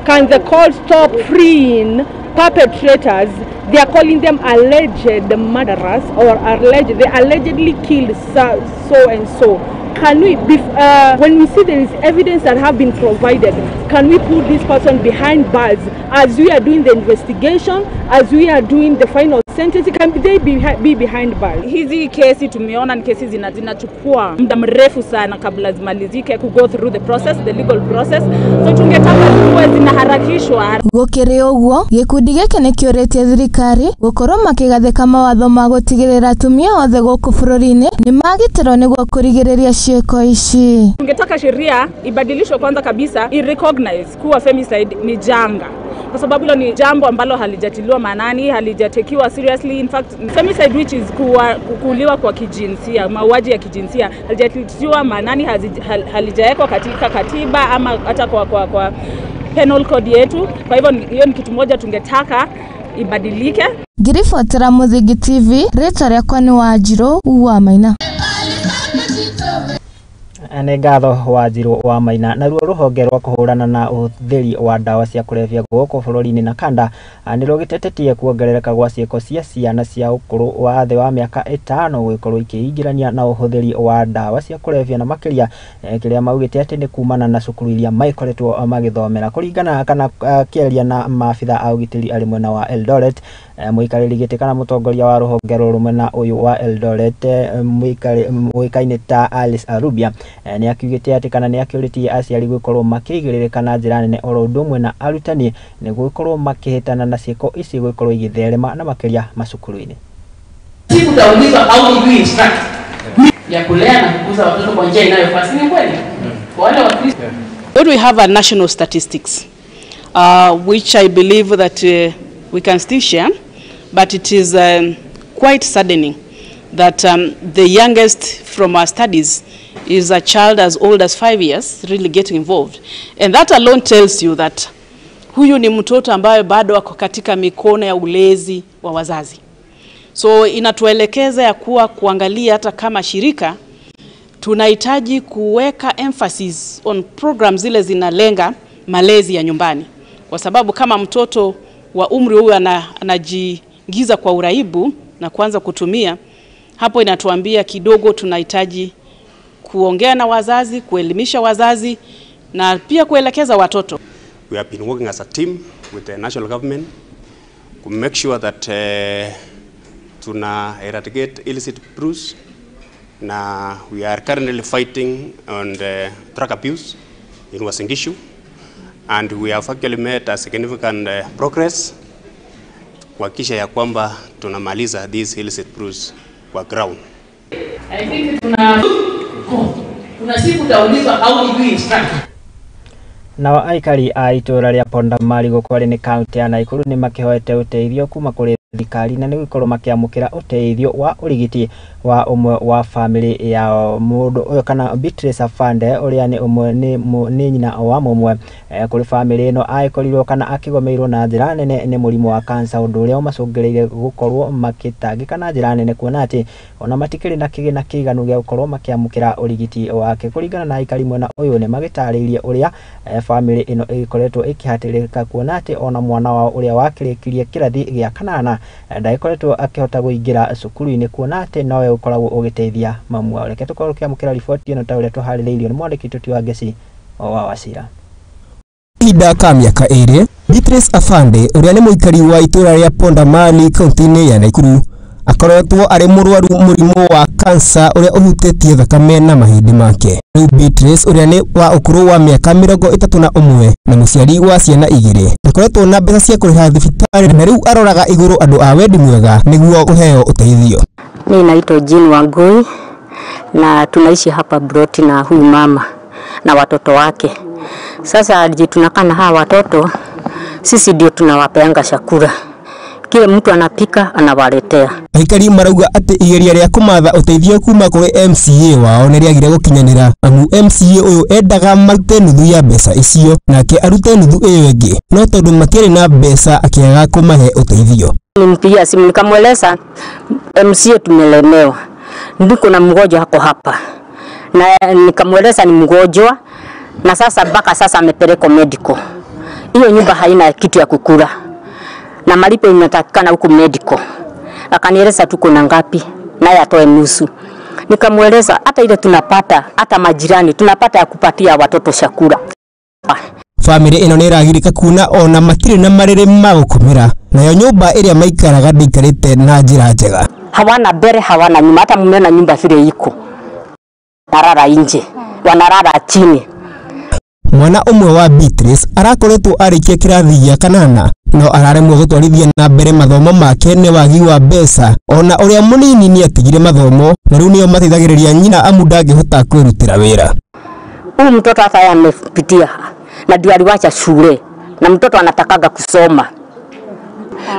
Can the court stop freeing perpetrators? They are calling them alleged murderers or they allegedly killed so and so. Can we, when we see there is evidence that have been provided, can we put this person behind bars as we are doing the investigation, as we are doing the final sentence? Can they be behind bars? Hizi kesi tumeona ni kesi zinachukua muda mrefu sana kabla zimalizike ku go through the process, the legal process. So tungetaka kuwa zinaharakishwa. Gũkĩrĩ ũguo, gĩkundi gĩkĩ nĩ kĩũrĩtie thirikari gũkorwo makĩgathĩka mawatho ma gũtigĩrĩra atumia othe gũkũ bũrũri-inĩ nĩ magitĩrwo nĩguo kũrigĩrĩria ciĩko ici. Tungetaka sheria ibadilishwe kwanza kabisa, i-recognize kuwa femicide ni janga, kwa sababu hilo ni jambo ambalo halijatiliwa maanani, halijatekiwa seriously. In fact, femicide, which is kuuliwa kwa kijinsia, mauaji ya kijinsia, halijatiliwa maanani, halijawekwa katika katiba ama hata kwa penal code yetu. Kwa hivyo hiyo ni kitu moja tungetaka ibadilike. Ngirifuatĩra Muthingi TV, rĩtwa rĩakwa nĩ Wanjirũ wa Maina. Nĩ ngatho Wanjirũ wa Maina. Naruo rũhonge rwa kũhũrana na ũhũthĩri wa ndawa cia kũrebia gũkũ bũrũri-inĩ na kanda nĩ rũgĩtetetie kuongerereka gwa ciĩko cia ciana cia ũkũrũ wa thĩ wa mĩaka 5 gũkorwo ikĩingĩrania na ũhũthĩri wa ndawa cia kũrebia, na makĩria kĩrĩa maugĩte atĩ nĩ kumana na cukuru iria maikoretwo magĩthomera. Kũringana kana kĩaria na maabitha a ũgitĩri arĩ mwena wa Eldoret, mũikarĩri gĩtĩ kana mũtongoria wa rũhonge rũrũ mwena ũyũ wa Eldoret, mũikaine ta Alice Arubia, nĩ akiugĩte atĩ kana nĩ akĩũrĩtie aciari gũkorwo makĩigĩrĩrĩka na njĩra nene oro ũndũ ũmwe na arutani nĩguo gũkorwo makĩhĩtana na ciĩko ici gũkorwo igĩtherema na makĩria macukuru-inĩ. Utaulizwa how do you instruct ya kulea na kukuza watoto kwa njia inayofaa, si kweli? Kwa wale Wakristo. What we have are national statistics, which I believe that we can still share, but it is quite saddening that the youngest from our studies is a child as old as 5 years really getting involved. And that alone tells you that huyu ni mtoto ambaye bado wako katika mikono ya ulezi wa wazazi. So inatuelekeza ya kuwa kuangalia hata kama shirika tunahitaji kuweka emphasis on programs zile zinalenga malezi ya nyumbani. Kwa sababu kama mtoto wa umri huu anajiingiza kwa uraibu na kuanza kutumia, hapo inatuambia kidogo tunahitaji kuongea na wazazi, kuelimisha wazazi na pia kuelekeza watoto. We have been working as a team with the national government to make sure that tuna eradicate illicit brews. Now we are currently fighting on the drug abuse in Uasin Gishu, and we have actually made a significant progress kuhakikisha ya kwamba tunamaliza these illicit brews kwa ground. I think kuna siku utaulizwa how do you instruct. Na aikari a itũra rĩa Pondamari gũkũ nĩ kaunti ya Naikuru nĩ makĩhoete ũteithio kuma kũrĩ thirikari na nĩ gũkorwo makĩamũkĩra ũteithio wa ũrigiti wa ũmwe wa family ya mũndũ ũyũ kana Beatrice Afande ũrĩa nĩ ũmwe nĩ nyina wa mũmwe kũrĩ family ĩno aĩkorirwo kana akĩgomeirwo na njĩra nene nĩ mũrimũ wa cancer, ũndũ ũrĩa ũmacũngĩrĩire gũkorwo makĩtangĩka na njĩra nene, kuona atĩ ona matikĩrĩ na kĩgĩna kĩiganu gĩa gũkorwo makĩamũkĩra ũrigiti wake. Kũringana na aikari mwena ũyũ nĩ magĩtarĩirie ũrĩa family ĩno ĩkoretwo ĩkĩhatĩrĩrĩka, kuona atĩ ona mwana wao ũrĩa wakĩrĩkirie kĩrathi gĩa kanana ndagĩkoretwo akĩhota kũingĩra cukuru-inĩ, kuona atĩ nowe ukoragwo ugiteithia mamu wao. Reke tukorwo kiamukira riboti ino ta uria tuhaririirio ni mwandiki tuti wa Ngeci wa Wacira. Ida ka miaka ere Beatrice Afande uria ni muikari wa itura ria Pondamali kaunti-ini ya Nakuru akoretwo ari murwaru murimu wa kansa uria uhutetie thakame na mahindi make. Riu Beatrice uria ni wa ukuru wa miaka 31 na muciari wa ciana 2 akoretwo na mbeca cia kuriha thibitari na riu aroraga iguru andu a wendi mwega niguo kuheo uteithio. Mimi naitwa Jean Wangui na tunaishi hapa Broti na huyu mama na watoto wake. Sasa tunakana hawa watoto sisi ndio tunawapeanga chakula. Kile mtu anapika anawaletea. Aikari marauga ati igeria ria kumatha uteithio kuma kuri MCA wao ni riagire gukinyanira amu MCA uyu endaga marute nuthu ya mbeca icio nake arute nuthu iyo ingi no tondu matiari na mbeca akiaga kumahe uteithio. Nimpigia simu nikamweleza MCA tumelemewa, ndiko na mgonjwa hako hapa, na nikamweleza ni mgonjwa na sasa mpaka sasa amepelekwa medical. Hiyo nyumba haina kitu ya kukula na malipo inatakikana huko medical. Akanieleza tuko na ngapi naye atoe nusu. Nikamweleza hata ile tunapata hata majirani tunapata ya kupatia watoto chakula. Family ino ni iragirika kuna ona matire na marere magukomera nayo nyumba iria maikaraga ndikarite na njira njega. Hawana bere hawana nyumba, hata mmeona nyumba vile iko. Narara nje, wanarara chini. Mwana umwe wa Beatrice arakoretwo arikia kirathi gya 8 no araremwo gutwarithia na mbere mathomo make ni wagi wa mbeca ona uria munini ni atigire mathomo na riu nio mateithagiriria nyina amu ndangihota kwirutira wira. Huyu mtoto hata amepitia na ndio aliwacha shule na mtoto anatakaga kusoma.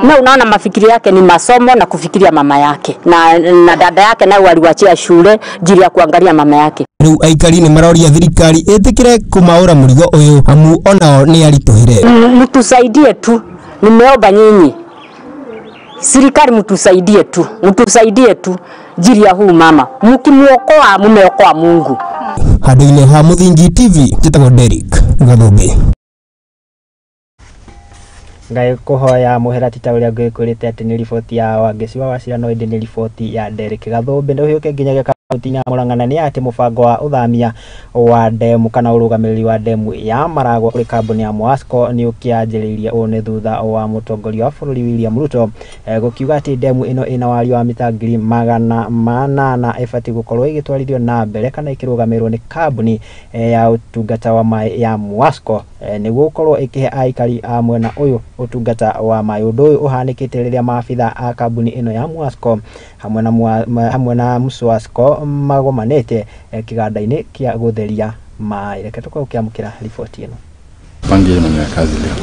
Na unaona mafikiri yake ni masomo na kufikiria mama yake na dada yake nao waliwachia shule jili ya kuangalia mama yake. Riu aikari ni maroria thirikari itikire kumaura murigo uyu amu onao ni arituhire. Mtusaidie tu, nimeomba nyinyi serikali mtusaidie tu jili ya huu mama, mkimuokoa mumeokoa Mungu. Handu-ini ha Muthingi TV njitagwo Derek Gathumbi. Ngai kuhoya muhera tita uria ngikurite ati ni riboti ya Wangeci wa Wacira no indi ni riboti ya Derek Gathumbi. Ndio hiuke nginyagia kaunti ya Murang'a ni ati mubango wa uthamia wa demu kana urugamiriri wa demu ya Maragwa kuri kambuni ya Mwasco ni ukianjiririe one thutha wa mutongoria wa bururi William Ruto gukiuga ati demu ino ina wari wa mita 800 ifati gukorwo igitwarithio na mbere kana ikirugamirwo ni kambuni ya utungata wa mai ya Mwasco niguo gukorwo ikihe aikari a mwena uyu utungata wa mai. Undu uyu uhanikite riria maabitha a kambuni ino ya Mwasco hamwe na Mwasco magomanite kiganda-ini kia gutheria mai. Reke tukao kiamukira riboti ino. Pangie na kazi leo.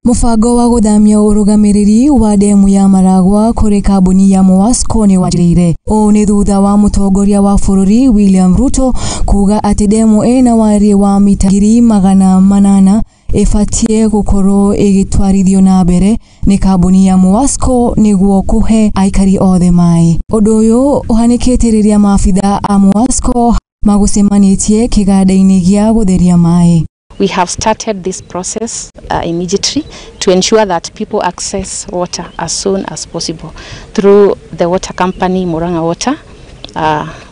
Mubango wa guthamia urugamiriri wa demu ya Maragwa kuri kambuni ya Mwasco ni wanjirire. O ni thutha wa mutongoria wa bururi William Ruto kuga ati demu ina wari wa mita 800 ifatie gukorwo igitwarithio na mbere ni kambuni ya Mwasco niguo kuhe aikari othe mai. Undu uyu uhanikite riria maabitha a Mwasco magucemanitie kiganda-ini gia gutheria mai. We have started this process immediately to ensure that people access water as soon as possible through the water company, Murang'a Water,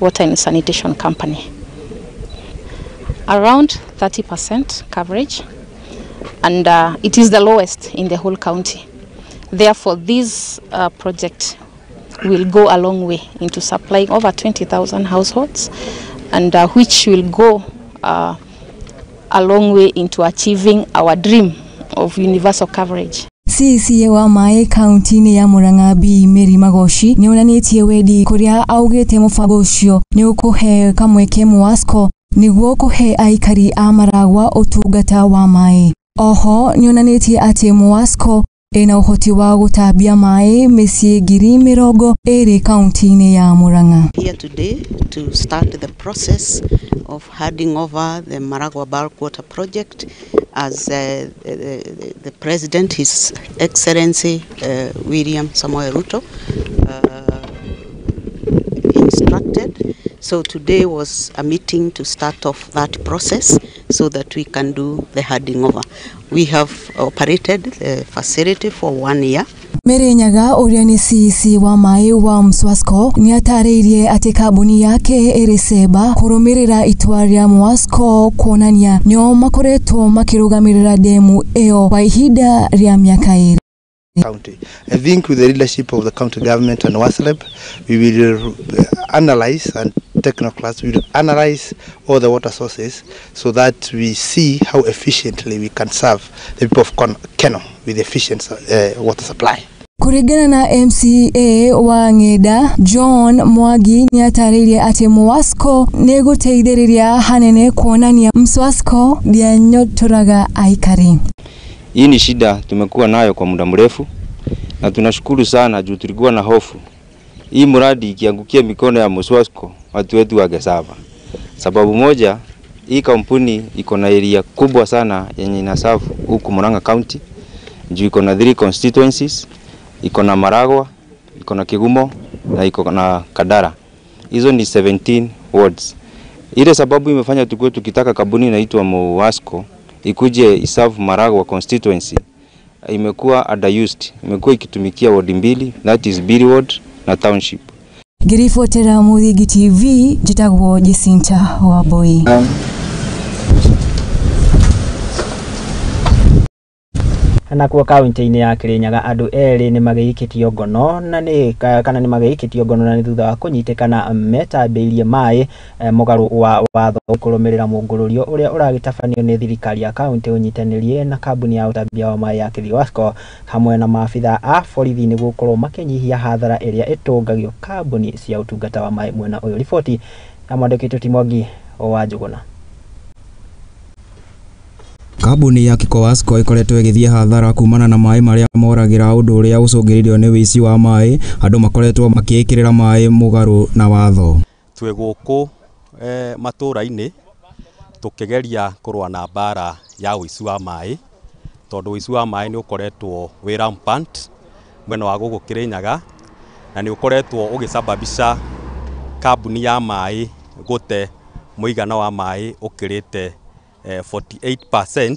Water and Sanitation Company. Around 30% coverage, and it is the lowest in the whole county. Therefore, this project will go a long way into supplying over 20,000 households, and which will go a long way into achieving our dream of universal coverage. CCA wa mai kaunti-ini ya Murang'a Bi Mary Magoshi ni onanitie wedi kuria augite mubango ucio ni ukuhe kamweke Mwasco niguo kuhe aikari a Maragwa utungata wa mai. Oho ni onanitie ati Mwasco ina uhoti wa gutambia mai micie 20,000 kaunti-ini ya Murang'a. Here today to start the process of handing over the Maragwa bulk water project as the President, His Excellency William Samoei Ruto instructed. So today was a meeting to start off that process so that we can do the handing over. We have operated the facility for 1 year. Merenyaga uria ni CEC wa mai wa Mswasco ni atariirie ati kambuni yake iriseba kurumirira itua ria Mwasco kuonania nio makoretwo makirugamirira demu iyo kwa ihinda ria miaka iri. County. I think with the leadership of the county government and WASLEB, we will analyze and technocrats will analyze all the water sources so that we see how efficiently we can serve the people of Keno with efficient water supply. Kuringana na MCA wa Ng'enda John Mwangi ni atariirie ati Mwasco ni guteithiriria hanene kuonania Mswasco ndianyotoraga aikari. Hii ni shida tumekuwa nayo kwa muda mrefu na tunashukuru sana juu tulikuwa na hofu. Hii mradi ikiangukia mikono ya Mswasco watu wetu wangesava. Sababu moja, hii kampuni iko na area kubwa sana yenye inaserve huku Murang'a County. Juu iko na 3 constituencies, iko na Maragwa, iko na Kigumo na iko na Kadara. Hizo ni 17 wards. Ile sababu imefanya tukue tukitaka kampuni inaitwa Mwasco ikuje iserve Maragwa constituency imekuwa underused, imekuwa ikitumikia ward mbili, that is Biri ward na township. Ngiribotera Muthingi TV njitagwo Jacinta Wambui. Na kwa kaunti-inĩ ya Kirinyaga andũ erĩ nĩ magĩikĩtio ngono na nĩ kana nĩ magĩikĩtio ngono na nĩ thutha wa kũnyitĩkana metambĩirie maĩ mũgarũ wa watho kũrũmĩrĩra mũngũrũrio ũrĩa ũragĩtabanio nĩ thirikari ya kaunti ũnyitanĩrie na kambuni ya ũtambia wa maĩ ya Wasco hamwe na maabitha a borithi nĩguo gũkorwo makĩnyihia hathara ĩrĩa ĩtũngagio kambuni cia ũtungata wa maĩ mwena ũyũ. Riboti ya mwandĩki Timogi wa Njuguna. Kambuni ya Wasco ikoretwo igithie hathara kumana na maĩ maria moragira undu uria ucungiririo ni wici wa maĩ, andu makoretwo makiikirira maĩ mugaru na watho. Twe guku matura-ini tukigeria kurwa na bara ya wici wa maĩ, tondu wici wa maĩ ni ukoretwo wi rampant mwena wa guku Kirinyaga na ni ukoretwo ugisababisha kambuni ya maĩ gute muigana wa maĩ ukirite 48%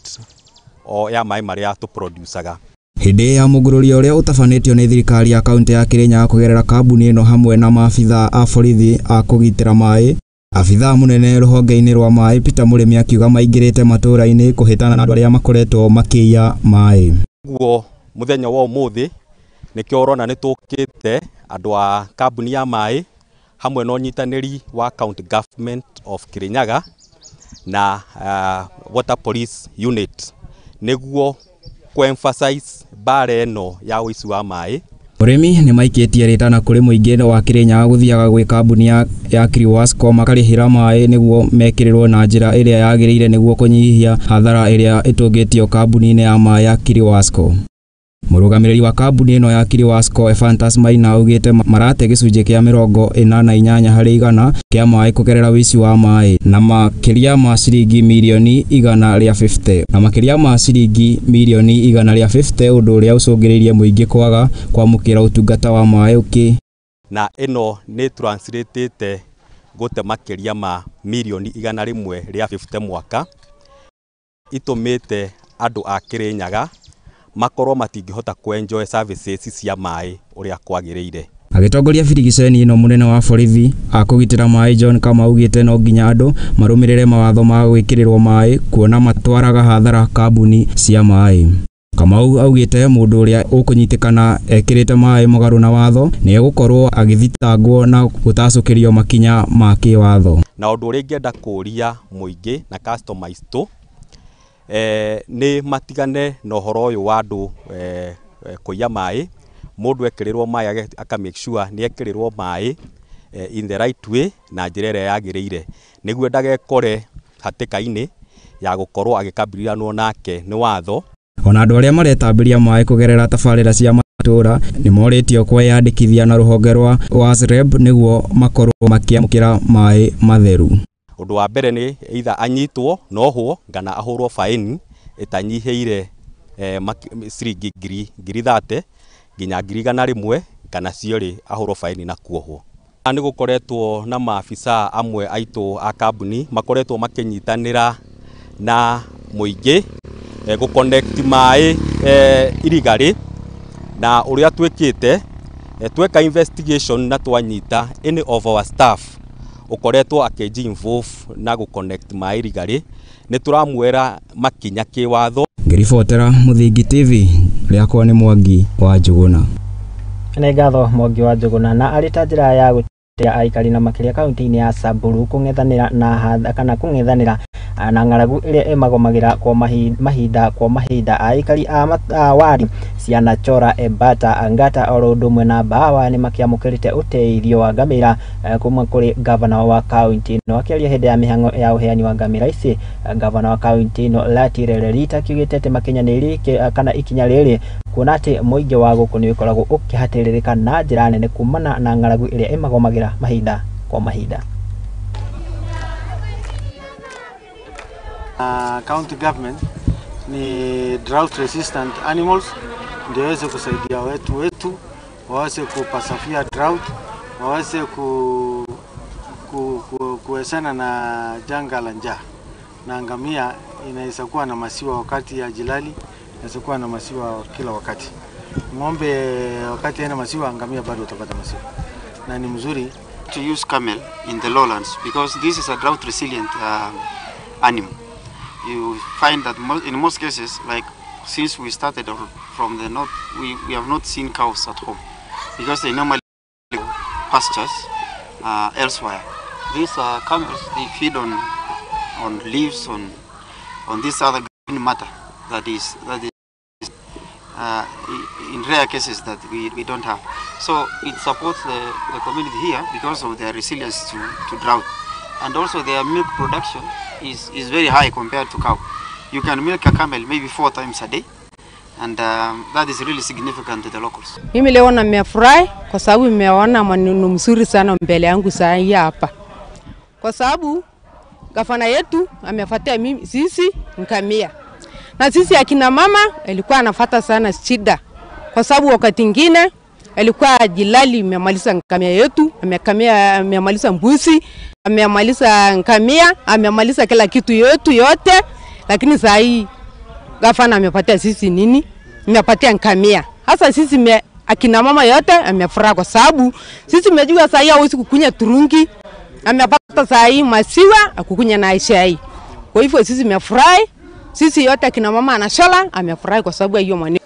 o ya maĩ maria tuproducaga. Hindi ya mugururio uria utafanitio ni thirikari ya kaunti ya Kirinyaga kugerera kambuni ino hamwe na maabitha a borithi a kugitira maĩ. Abitha munene ruhonge-ini rwa maĩ Peter Murimi akiuga maingirite matura-ini kuhitana na andu aria makoretwo makiya maĩ. Guo muthenya wa umuthi nikio urona ni tukite andu a kambuni ya maĩ hamwe no nyitaniri wa county government of Kirinyaga na water police unit niguo ku-emphasize bare no ya wici wa maĩ. Murimi ni maikitie ritana kuri muingi wa Kirinyaga guthiaga gwi kambuni ya Wasco makarihira maĩ niguo mekirirwo na njira iria yagirire niguo kunyihia hathara iria itungitio kambuni-ini ya maĩ ya Wasco. Murugamiriri wa kambuni ino ya Wasco Efantas Maina augite marate gicunje kia 48 hari 100 kia maĩ kugerera wici wa maĩ na makiria ma ciringi milioni 150 na makiria ma ciringi milioni 150 undu uria ucungiririe muingi kwaga kwamukira utungata wa maĩ uki na ino ni translated gute makiria ma milioni 150 mwaka itumite andu a Kirinyaga makorwo matingihota kuenjoy services cia maĩ uria kwagiriire. Agitongoria birigiceni ino munene wa borithi akugitira maĩ John kama augite no nginya andu marumirire mawatho ma gwikirirwo maĩ kuona matwaraga hathara kambuni cia maĩ. Kamau augite mundu uria ukunyitikana ekirite maĩ mugaru na watho ni egukorwo agithitangwo na gutacukirio makinya ma kiwatho. Na undu uria ingenda kuria muingi na customers tu ni matigane na uhoro uyu wa andu kuiya maĩ. Mundu ekirirwo maĩ aka make sure ni ekirirwo maĩ in the right way na njira ĩrĩa yagĩrĩire niguo ndagekore hatĩka-inĩ ya gukorwo agikabiliranwo nake ni watho. Ona andu aria maretambiria maĩ kugerera tabarĩra cia matura ni moritio kweyandĩkithia na ruhonge rwa WASLEB niguo makorwo makiamukira maĩ matheru. Undu wa mbere ni either anyitwo nohwo kana ahurwo faini itanyiheire ciringi ngiri 30 nginya 100 kana ciori ahurwo faini na kuohwo. Ni gukoretwo na maafisa amwe aitu a kambuni makoretwo makinyitanira na muingi guconnect maĩ illegally na uria twikite tweka investigation na twanyita any of our staff ukoretwo akeji involve na go connect mairigari ni turamwera makinya kiwatho. Ngiribotera Muthingi TV riakwa ni Mwangi wa Njuguna. Nĩ ngatho Mwangi wa Njuguna, na arĩ ta njĩra ya gũteithĩrĩria aikari na makĩria kaunti-inĩ ya Samburu kũng'ethanĩra na na ng'aragu ĩrĩa ĩmagomagĩra kwa mahinda aikari a wari ciana Chora, Ebata, Ngata oro ũndũ ũmwe na Bawa nĩ makĩamũkĩrĩte ũteithio wa ngamĩra kuma kũrĩ gavana wa kaunti ĩno. Akĩaria hĩndĩ ya mĩhang'o ya ũheani wa ngamĩra ici, gavana wa kaunti ĩno Latire Lerita akiugĩte atĩ makinyanĩri kana ikinya rĩrĩ kuona atĩ mũingĩ wa gũkũ nĩ ũkoragwo ũkĩhatĩrĩrĩka na njĩra nene kumana na ng'aragu ĩrĩa ĩmagomagĩra mahinda kwa mahinda. County government ni drought resistant animals ndio waweze kusaidia wetu waweze kupasafia drought, waweze kuesana na janga la njaa. Na ngamia inaweza kuwa na masiwa wakati ya jilali, inaweza kuwa na masiwa kila wakati. Ng'ombe wakati haina masiwa, ngamia bado utapata masiwa. Na ni mzuri to use camel in the lowlands because this is a drought resilient animal. You find that in most cases, like since we started from the north, we have not seen cows at home because they normally go pastures elsewhere. These camels, they feed on leaves, on this other green matter that is in rare cases that we don't have. So it supports the community here because of their resilience to drought. And also their milk production is very high compared to cow. You can milk a camel maybe 4 times a day, and that is really significant to the locals. Mimi leo nimefurahi kwa sababu nimeona maneno mzuri sana mbele yangu saa hii hapa. Kwa sababu gavana yetu amefuatia sisi ngamia. Na sisi akina mama alikuwa anafuata sana shida. Kwa sababu wakati mwingine alikuwa jilali amemaliza ngamia yetu, amemaliza mbuzi, amemaliza ngamia, amemaliza kila kitu yote, lakini saa hii gavana amepatia sisi nini? Amepatia ngamia. Hasa sisi akina mama yote amefurahi kwa sababu sisi tumejua saa hii hawezi kukunya turungi, amepata saa hii maziwa akukunya na chai. Kwa hivyo sisi tumefurahi, sisi yote akina mama anashala amefurahi kwa sababu hiyo maneno.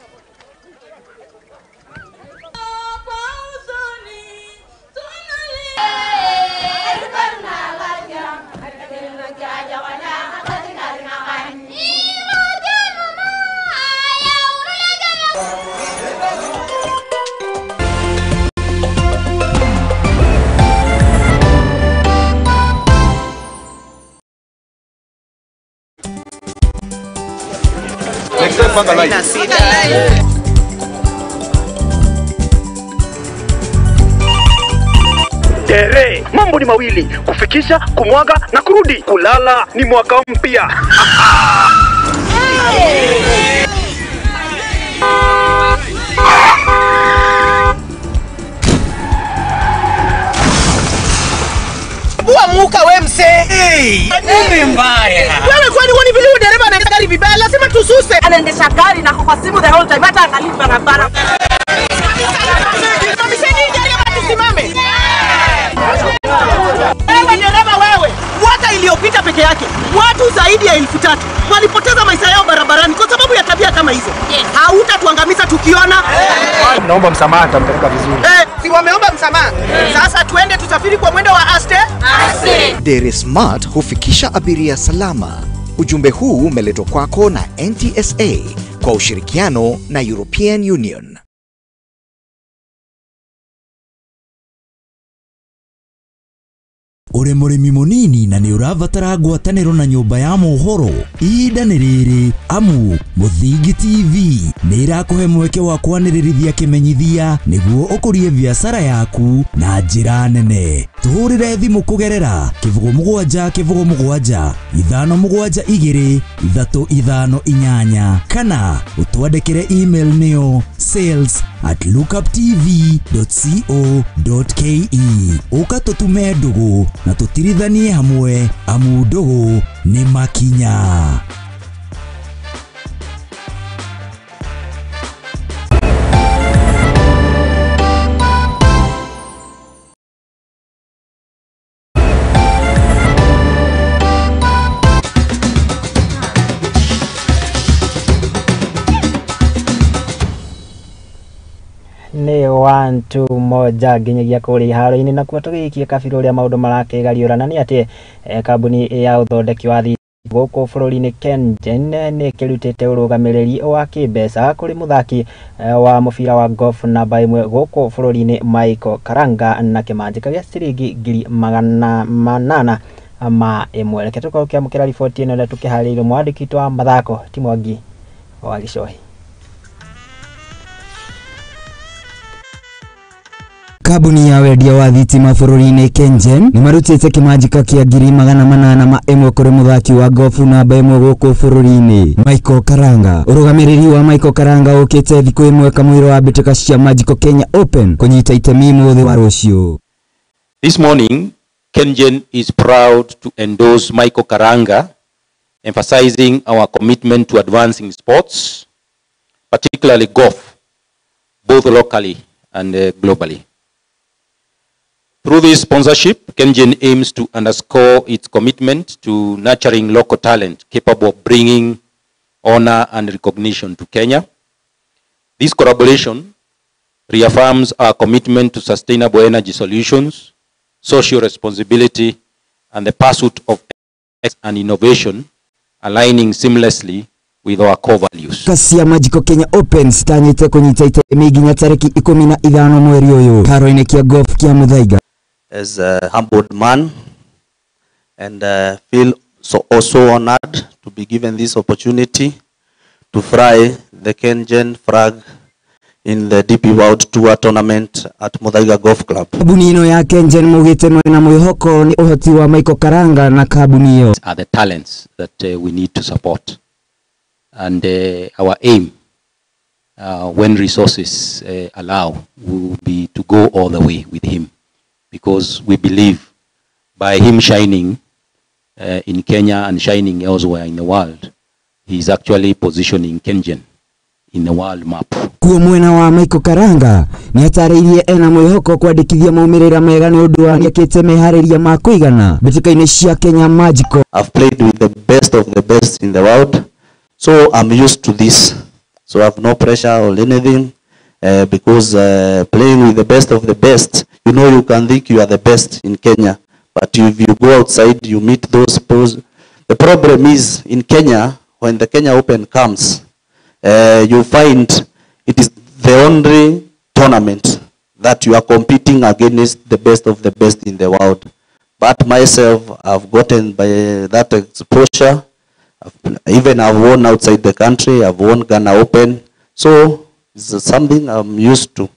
Tere, mambo ni mawili, kufikisha, kumwaga na kurudi. Kulala ni mwaka mpya. Bua muka we mse. Nini mbaya? Wewe kwani wani vile dereva anaendesha gari vibaya, lazima tususe. Anaendesha gari na kwa simu the whole time, hata angalia barabara. Wewe dereva wewe, mwaka iliyopita peke yake watu zaidi ya 3,000 walipoteza maisha yao barabarani kwa sababu ya tabia kama hizo. Hautatuangamiza tukiona. Naomba msamaha, tampeleka vizuri. Si wameomba msamaha. Sasa tuende tusafiri kwa mwendo wa aste. Dere Smart hufikisha abiria salama. Ujumbe huu umeletwa kwako na NTSA kwa ushirikiano na European Union. Ure murimi munini na ni uravatara ngwatanĩro na nyũmba ya mohoro ihinda nĩ rĩrĩ amu Muthingi TV nĩ ĩrakũhe mweke wa kwanĩrĩrithia kĩmenyithia nĩguo ũkũrie biacara yaku na njĩra nene. Tũhũrĩre thimũ kũgerera 0777 572 358 kana ũtwandĩkĩre email nĩyo sales@lookuptv.co.ke. Ũka tũtume ndũgũ na tũtirithanie hamwe amu ndũgũ nĩ makinya. ni 1-2 nginyagia kuri haro-ini na kuo tugiikie kabiru ria maundu marakigariurana ni ati kambuni ya uthondeki wa gũkũ bũrũri-inĩ KenGen nĩ kĩrutĩte ũrũgamĩrĩri wa kĩmbeca kũrĩ mũthaki wa mũbira wa golf namba 1 gũkũ bũrũri-inĩ Michael Karanga na kĩmanjĩka gĩa ciringi 800,000 reke tũkamũkĩra riboti ĩno na tũkĩharĩirie mwandĩki wa mathako Timwangi wa Gicohi. Kambuni ya wendia wa thitima bũrũri-inĩ KenGen nĩ marutĩte kĩmanjĩka kĩa 800,000 kũrĩ mũthaki wa golf namba 1 gũkũ bũrũri-inĩ Michael Karanga. Ũrũgamĩrĩri wa Michael Karanga ũkĩte thikũ ĩmwe kamũira wa mbĩtĩka cia Magical Kenya Open kũnyita itemi mũthĩ wa rũciũ. This morning, KenGen is proud to endorse Michael Karanga, emphasizing our commitment to advancing sports, particularly golf, both locally and globally. Through this sponsorship, KenGen aims to underscore its commitment to nurturing local talent capable of bringing honor and recognition to Kenya. This collaboration reaffirms our commitment to sustainable energy solutions, social responsibility, and the pursuit of excellence and innovation, aligning seamlessly with our core values. Kasi ya Magical Kenya Open stanyite kunyita itemi nginya tariki 15 mweri uyu karo-ini kia golf kia Muthaiga. As a humbled man, and feel also honored to be given this opportunity to fly the KenGen flag in the DP World Tour tournament at Muthaiga Golf Club. Kabuni ino ya KenGen mugite na mwihoko ni uhoti wa Michael Karanga na kabuni hiyo are the talents that we need to support, and our aim when resources allow will be to go all the way with him, because we believe by him shining in Kenya and shining elsewhere in the world, he is actually positioning KenGen in the world map. Kuo mwena wa Michael Karanga ni atarĩirie ena mwĩhoko kwandĩkithia maumĩrĩra mega nĩ ũndũ wa nĩakĩte meharĩria ma kũigana mbĩtĩka-inĩ cia Kenya Magical. I've played with the best in the world, so I'm used to this, so I have no pressure or anything, because playing with the best, you know, you can think you are the best in Kenya, but if you go outside, you meet those pros. The problem is in Kenya, when the Kenya Open comes, you find it is the only tournament that you are competing against the best in the world. But myself, I've gotten by that exposure. I've won outside the country. I've won Ghana Open, so it's something I'm used to.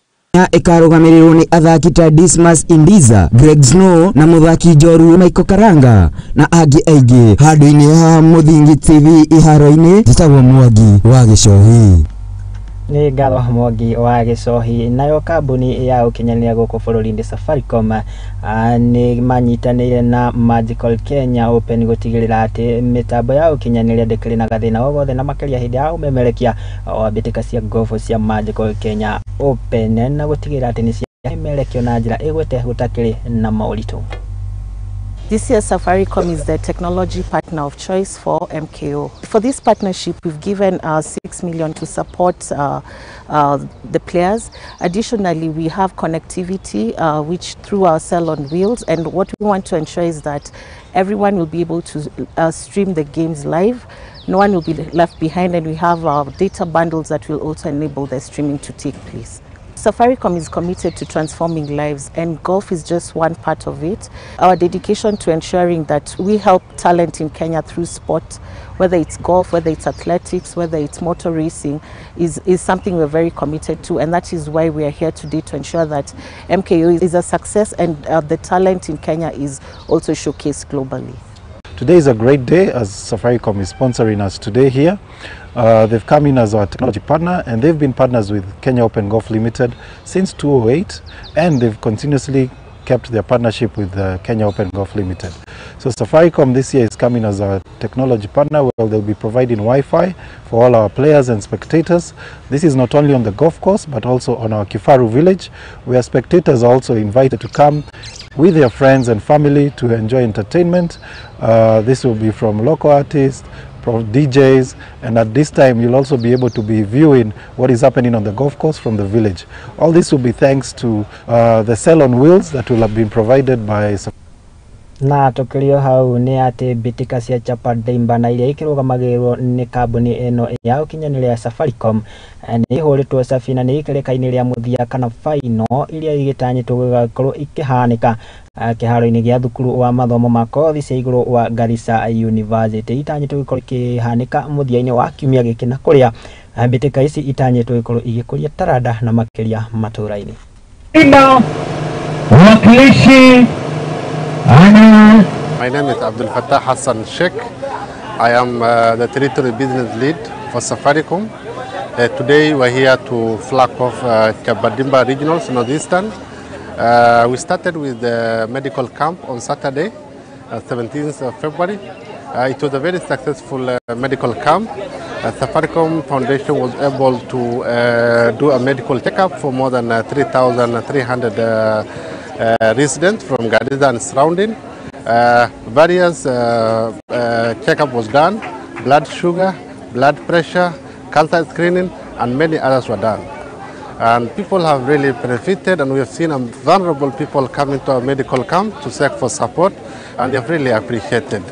Ikarugamĩrĩrwo nĩ athaki ta Dismas Indiza, Greg Snow na mũthaki Njoru Michael Karanga na angĩ aingĩ. Handũ-inĩ ha Mũthingi TV iharo-inĩ njĩtagwo Mwangi wa Gicohi. Nĩ ngatho Mwangi wa Gicohi. Nayo kambuni ya ũkinyanĩria gũkũ bũrũri-inĩ Safaricom nĩ manyitanĩire na Magical Kenya Open gũtigĩrĩra atĩ mĩtambo ya ũkinyanĩria ndĩkĩrĩ na gathĩna o gothe na makĩria hĩndĩ ya ũmemerekia wa mbĩtĩka cia golf cia Magical Kenya Open na gũtigĩrĩra atĩ nĩ ciamerekio na njĩra ĩgwete gũtakĩrĩ na maũritũ. This year, Safaricom is the technology partner of choice for MKO. For this partnership, we've given 6 million to support the players. Additionally, we have connectivity, which through our Cell on Wheels, and what we want to ensure is that everyone will be able to stream the games live. No one will be left behind, and we have data bundles that will also enable the streaming to take place. Safaricom is committed to transforming lives, and golf is just one part of it. Our dedication to ensuring that we help talent in Kenya through sport, whether it's golf, whether it's athletics, whether it's motor racing, is something we're very committed to, and that is why we are here today to ensure that MKO is a success and the talent in Kenya is also showcased globally. Today is a great day as Safaricom is sponsoring us today here. They've come in as our technology partner, and they've been partners with Kenya Open Golf Limited since 2008, and they've continuously kept their partnership with Kenya Open Golf Limited. So Safaricom this year is coming as our technology partner, where they'll be providing Wi-Fi for all our players and spectators. This is not only on the golf course, but also on our Kifaru village, where spectators are also invited to come with their friends and family to enjoy entertainment. This will be from local artists, DJs, and at this time you'll also be able to be viewing what is happening on the golf course from the village. All this will be thanks to the cell on wheels that will have been provided by na tukilio hau ni ati bitika cia Chapadimba na iria ikirugamagirwo ni kambuni eno ya ukinyanire ya Safaricom ni ihuritwo safina ni ikerekaini ria muthia kana faino iria igitanyitwo gugakorwo ikihanika kiharo-ini gia thukuru wa mathomo ma kothi cia iguru wa Garissa University itanyitwo gukorwo ikihanika muthia-ini wa kiumia giki na kuria bitika ici itanyitwo gukorwo igikuria taranda na makiria matura-ini. Wakilishi My name is Abdul Fattah Hassan Sheikh. I am the territory business lead for Safaricom. Today we're here to flag off Chapadimba Regionals Northeastern. We started with the medical camp on Saturday, 17th of February. It was a very successful medical camp. Safaricom Foundation was able to do a medical checkup for more than 3,300 residents from Garissa and surrounding. Various checkup was done, blood sugar, blood pressure, cancer screening, and many others were done. And people have really benefited, and we have seen vulnerable people coming to our medical camp to seek for support, and they have really appreciated.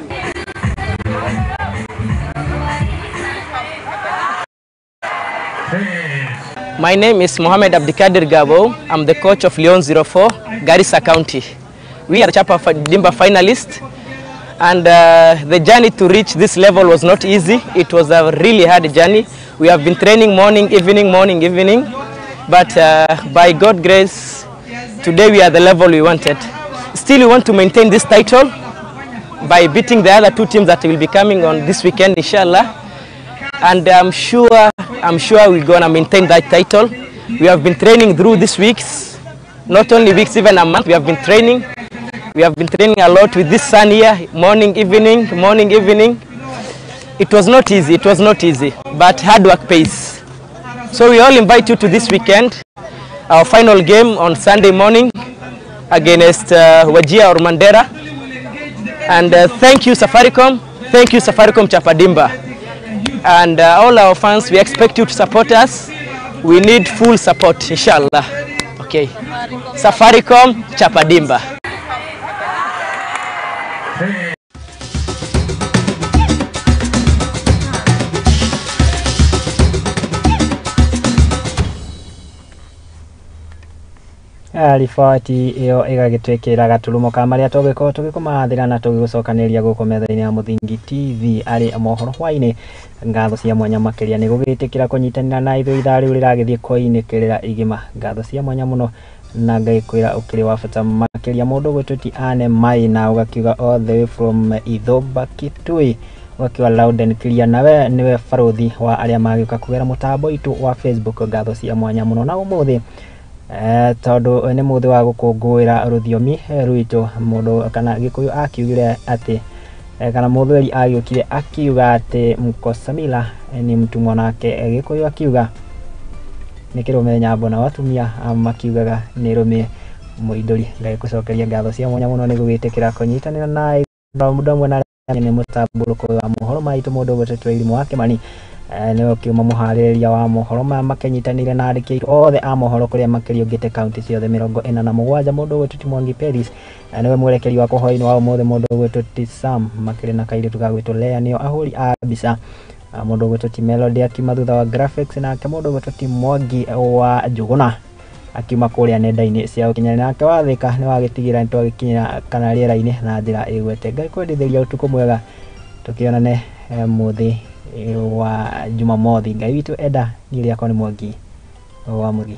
My name is Mohamed Abdikadir Gabo. I'm the coach of Leon 04, Garissa County. We are the Chapadimba finalists, and the journey to reach this level was not easy. It was a really hard journey. We have been training morning, evening, but by God's grace, today we are the level we wanted. Still, we want to maintain this title by beating the other two teams that will be coming on this weekend, inshallah. And I'm sure we're gonna maintain that title. We have been training through these weeks, not only weeks, even a month. We have been training a lot with this sun here, morning, evening. It was not easy, but hard work pays. So we all invite you to this weekend, our final game on Sunday morning against Wajir or Mandera. And thank you Safaricom Chapadimba. And all our fans, we expect you to support us. We need full support, inshallah. Okay. Safaricom Chapadimba. Riboti iyo igagitwikira gaturumo ka maria tugikumathira na tugigucokaniria guku metha-ini ya Muthingi TV ari Mohoro Hwaiini. Ngatho cia mwanya makiria ni gugitikira kunyitanira na ithu ithaa riu riragithie kuinikirira igima. Ngatho cia mwanya muno na ngaikwira ukiri wa bata makiria mundu gwetuti ane mai na ugakiuga all the way from Ithoba Kitui wakiwa loud and clear. Nawe niwe faruthi wa aria magiuka kugera mutambo itu wa Facebook. Ngatho cia mwanya muno na umuthi tondu ni muthi wa gukungwira ruthiomi rwitu. Mundu kana Gikuyu akiugire ati kana muthweri agiukire akiuga ati Mkosamila ni mtumwa nake Gikuyu akiuga ni kirume nyambo na watumia makiugaga ni rume muidori. Ngaikucokeria ngatho cia mwanya muno ni gugitikira kunyitanira na mundu amwe na ni mutamburuko wa mohoro maitu mundu gwetetwe ilimu wake mani niwe kiuma muhaririria wa mohoro makenyitanire na andiki othe a mohoro kuria makirio ngite county ciothe 47 mundu gwetuti Mwangi Peris niwe mwerekeri wa kuhoini wa umuthe mundu gwetuti Sam makiri na kairitu gagwitwo Lea nio ahuri a mbica mundu gwetuti Melody akiuma thutha wa graphics na ke mundu gwetuti Mwangi wa Njuguna akiuma kuria nenda-ini cia ukinyania nake wathika ni wagitigira ntwagikinya kana riera-ini na njira igwete. Ngai kwendithiria utuku mwega tukionane muthi wa Jumamothi. Ngai witu enda ni riakwa ni Mwangi wa Mugi.